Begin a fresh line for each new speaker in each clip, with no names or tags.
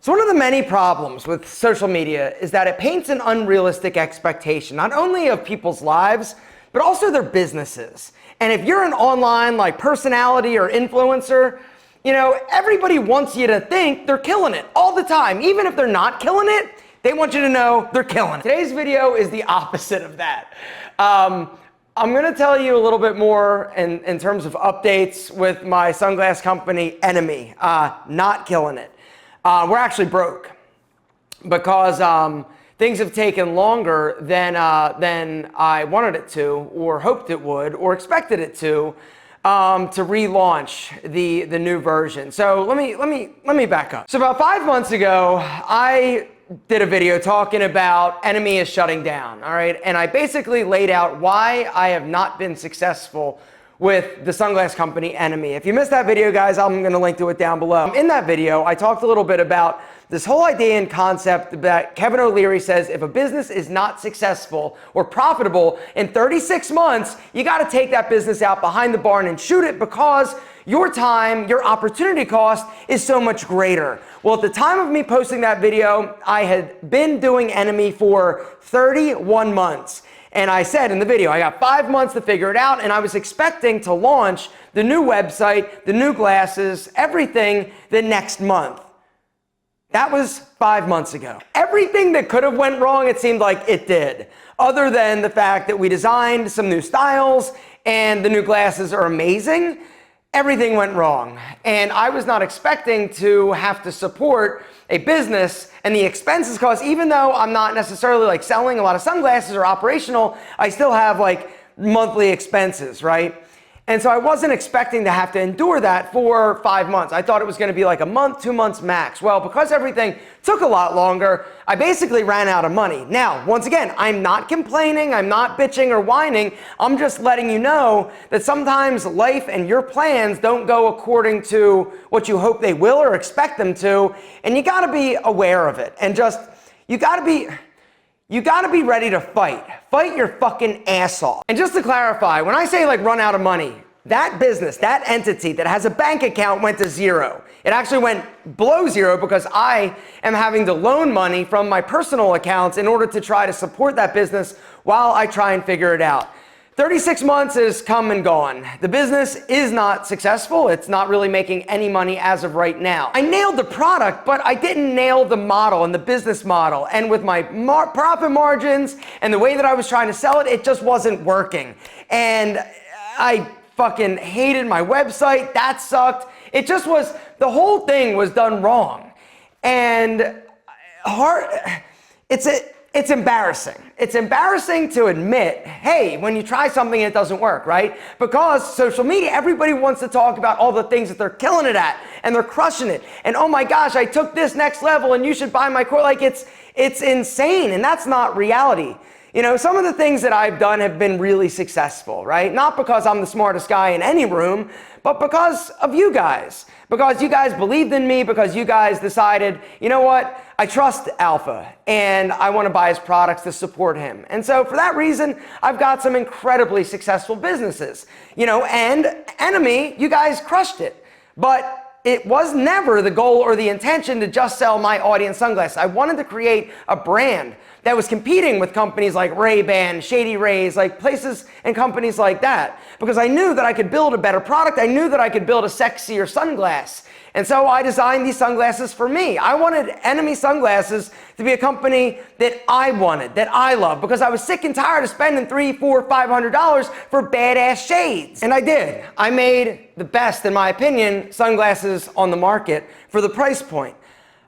So one of the many problems with social media is that it paints an unrealistic expectation, not only of people's lives, but also their businesses. And if you're an online personality or influencer, everybody wants you to think they're killing it all the time. Even if they're not killing it, they want you to know they're killing it. Today's video is the opposite of that. I'm gonna tell you a little bit more in terms of updates with my sunglass company, Enemy. Not killing it. We're actually broke because things have taken longer than I wanted it to, or hoped it would, or expected it to relaunch the new version. So let me back up. So about 5 months ago, I did a video talking about Enemy is shutting down, all right? And I basically laid out why I have not been successful with the sunglass company Enemy. If you missed that video, guys, I'm gonna link to it down below. In that video, I talked a little bit about this whole idea and concept that Kevin O'Leary says if a business is not successful or profitable in 36 months, you gotta take that business out behind the barn and shoot it because your time, your opportunity cost is so much greater. Well, at the time of me posting that video, I had been doing Enemy for 31 months. And I said in the video, I got 5 months to figure it out, and I was expecting to launch the new website, the new glasses, everything the next month. That was 5 months ago. Everything that could have went wrong, it seemed like it did, other than the fact that we designed some new styles and the new glasses are amazing. Everything went wrong. And I was not expecting to have to support a business and the expenses cost, even though I'm not necessarily selling a lot of sunglasses or operational, I still have monthly expenses, right? And so I wasn't expecting to have to endure that for 5 months. I thought it was gonna be a month, 2 months max. Well, because everything took a lot longer, I basically ran out of money. Now, once again, I'm not complaining, I'm not bitching or whining. I'm just letting you know that sometimes life and your plans don't go according to what you hope they will or expect them to, and you gotta be aware of it. And you gotta be ready to fight. Fight your fucking ass off. And just to clarify, when I say run out of money, that business, that entity that has a bank account went to zero. It actually went below zero because I am having to loan money from my personal accounts in order to try to support that business while I try and figure it out. 36 months has come and gone. The business is not successful. It's not really making any money as of right now. I nailed the product, but I didn't nail the model and the business model. And with my profit margins and the way that I was trying to sell it, it just wasn't working. And I fucking hated my website. That sucked. It just was, the whole thing was done wrong. And it's embarrassing. It's embarrassing to admit, hey, when you try something, it doesn't work, right? Because social media, everybody wants to talk about all the things that they're killing it at and they're crushing it. And oh my gosh, I took this next level and you should buy my course. It's insane, and that's not reality. Some of the things that I've done have been really successful, right? Not because I'm the smartest guy in any room, but because of you guys. Because you guys believed in me, because you guys decided, you know what? I trust Alpha and I want to buy his products to support him. And so for that reason, I've got some incredibly successful businesses, and Enemy, you guys crushed it. But it was never the goal or the intention to just sell my audience sunglasses. I wanted to create a brand that was competing with companies like Ray-Ban, Shady Rays, places and companies like that. Because I knew that I could build a better product. I knew that I could build a sexier sunglass. And so I designed these sunglasses for me. I wanted Enemy Sunglasses to be a company that I wanted, that I love, because I was sick and tired of spending $300, $400, $500 for badass shades. And I did. I made the best, in my opinion, sunglasses on the market for the price point.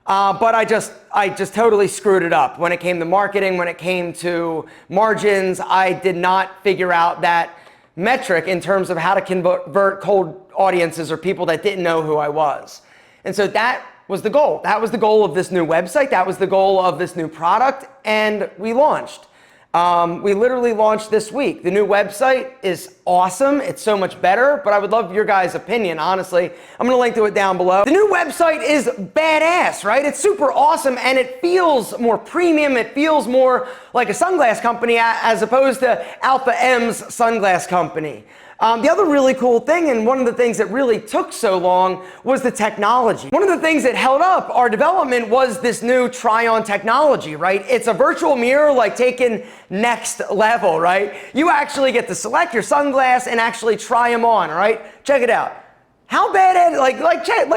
But I just totally screwed it up when it came to marketing, when it came to margins. I did not figure out that metric in terms of how to convert cold audiences or people that didn't know who I was. And so that was the goal. That was the goal of this new website. That was the goal of this new product. And we launched. We literally launched this week. The new website is awesome. It's so much better, but I would love your guys' opinion, honestly. I'm gonna link to it down below. The new website is badass, right? It's super awesome and it feels more premium. It feels more like a sunglass company as opposed to Alpha M's sunglass company. The other really cool thing, and one of the things that really took so long, was the technology. One of the things that held up our development was this new try-on technology, right? It's a virtual mirror, like taken next level, right? You actually get to select your sunglass and actually try them on, all right? Check it out. How bad,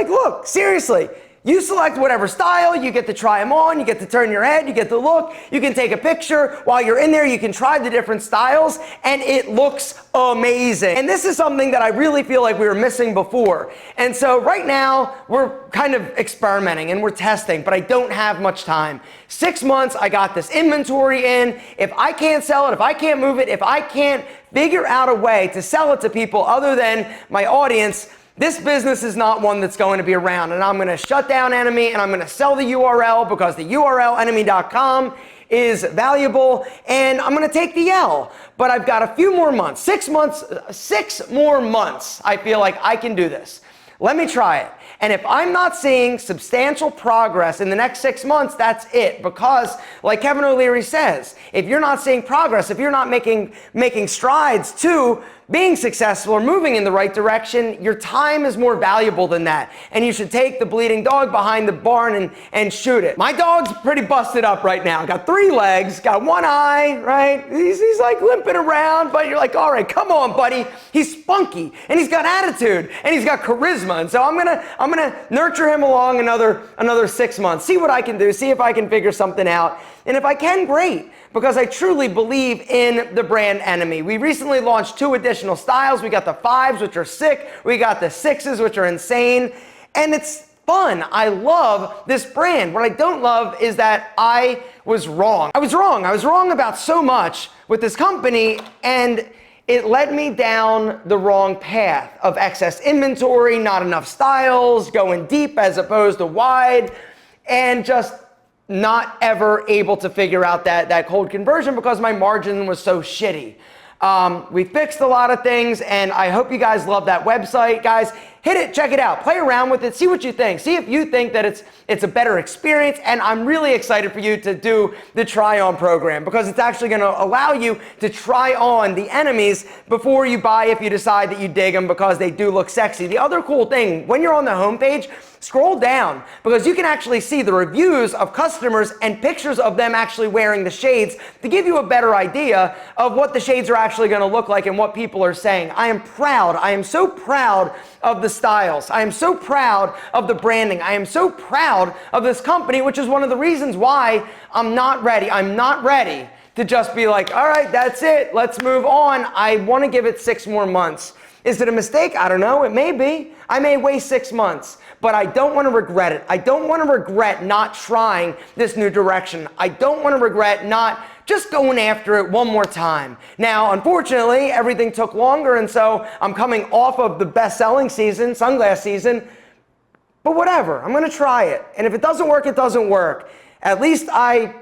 look, seriously. You select whatever style, you get to try them on, you get to turn your head, you get to look, you can take a picture. While you're in there, you can try the different styles, and it looks amazing. And this is something that I really feel like we were missing before. And so right now, we're kind of experimenting and we're testing, but I don't have much time. 6 months, I got this inventory in. If I can't sell it, if I can't move it, if I can't figure out a way to sell it to people other than my audience, this business is not one that's going to be around, and I'm going to shut down Enemy, and I'm going to sell the URL because the URL enemy.com is valuable, and I'm going to take the L. But I've got a few more months, 6 more months, I feel like I can do this. Let me try it. And if I'm not seeing substantial progress in the next 6 months, that's it. Because, like Kevin O'Leary says, if you're not seeing progress, if you're not making strides to being successful or moving in the right direction, your time is more valuable than that. And you should take the bleeding dog behind the barn and shoot it. My dog's pretty busted up right now. Got 3 legs, got 1 eye, right? He's like limping around, but you're like, all right, come on, buddy. He's spunky, and he's got attitude, and he's got charisma. And so I'm gonna nurture him along another 6 months. See what I can do, see if I can figure something out. And if I can, great, because I truly believe in the brand Enemy. We recently launched 2 additional styles. We got the 5s, which are sick. We got the 6s, which are insane. And it's fun. I love this brand. What I don't love is that I was wrong. I was wrong about so much with this company, and it led me down the wrong path of excess inventory, not enough styles, going deep as opposed to wide, and just not ever able to figure out that cold conversion because my margin was so shitty. We fixed a lot of things, and I hope you guys love that website. Guys, hit it, check it out, play around with it, see what you think. See if you think that it's a better experience, and I'm really excited for you to do the try-on program because it's actually going to allow you to try on the Enemies before you buy if you decide that you dig them because they do look sexy. The other cool thing, when you're on the homepage, scroll down because you can actually see the reviews of customers and pictures of them actually wearing the shades to give you a better idea of what the shades are actually going to look like and what people are saying. I am proud. I am so proud of the styles. I am so proud of the branding. I am so proud of this company, which is one of the reasons why I'm not ready. I'm not ready to just be like, all right, that's it. Let's move on. I want to give it 6 more months. Is it a mistake? I don't know. It may be. I may waste 6 months, but I don't want to regret it. I don't want to regret not trying this new direction. I don't want to regret not just going after it one more time. Now, unfortunately, everything took longer, and so I'm coming off of the best-selling season, sunglass season, but whatever. I'm going to try it. And if it doesn't work, it doesn't work. At least I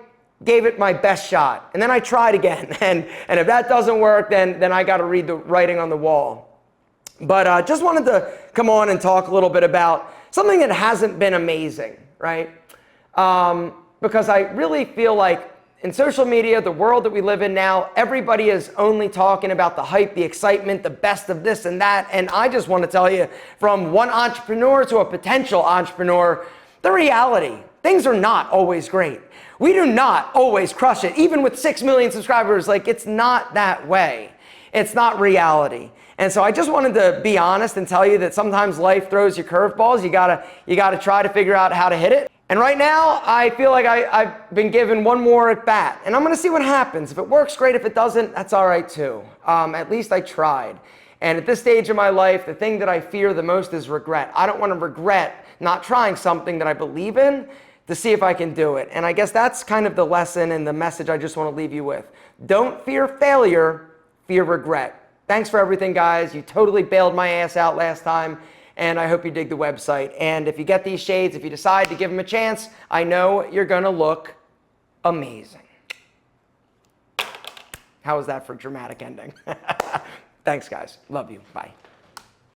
gave it my best shot, and then I tried again. And if that doesn't work, then I got to read the writing on the wall. But just wanted to come on and talk a little bit about something that hasn't been amazing, right? Because I really feel like in social media, the world that we live in now, everybody is only talking about the hype, the excitement, the best of this and that. And I just want to tell you, from one entrepreneur to a potential entrepreneur, the reality, things are not always great. We do not always crush it. Even with 6 million subscribers, like, it's not that way. It's not reality. And so I just wanted to be honest and tell you that sometimes life throws you curveballs. You gotta try to figure out how to hit it. And right now, I feel like I've been given one more at bat. And I'm gonna see what happens. If it works, great. If it doesn't, that's all right too. At least I tried. And at this stage of my life, the thing that I fear the most is regret. I don't wanna regret not trying something that I believe in to see if I can do it. And I guess that's kind of the lesson and the message I just wanna leave you with. Don't fear failure, fear regret. Thanks for everything, guys. You totally bailed my ass out last time, and I hope you dig the website. And if you get these shades, if you decide to give them a chance, I know you're gonna look amazing. How was that for a dramatic ending? Thanks, guys. Love you. Bye.